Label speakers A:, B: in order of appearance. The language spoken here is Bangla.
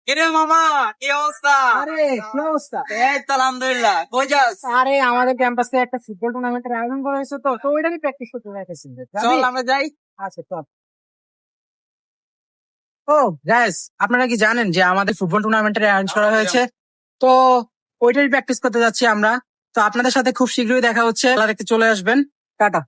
A: কিরে মামা, কি অবস্থা?
B: আরে কি অবস্থা?
A: এই তো আলহামদুলিল্লাহ। কই যাস?
B: আরে আমাদের ক্যাম্পাসে একটা ফুটবল টুর্নামেন্টের আয়োজন করা হয়েছে, তো ওইটারই প্র্যাকটিস করতে যাইতেছি।
A: চল আমরা যাই।
B: আচ্ছা চল। ও গাইস, আপনারা কি জানেন যে আমাদের ফুটবল টুর্নামেন্টের আয়োজন করা হয়েছে? তো ওইটারই প্র্যাকটিস করতে যাচ্ছি আমরা। তো আপনাদের সাথে খুব শীঘ্রই দেখা হচ্ছে, খেলা দেখতে চলে আসবেন। টাটা।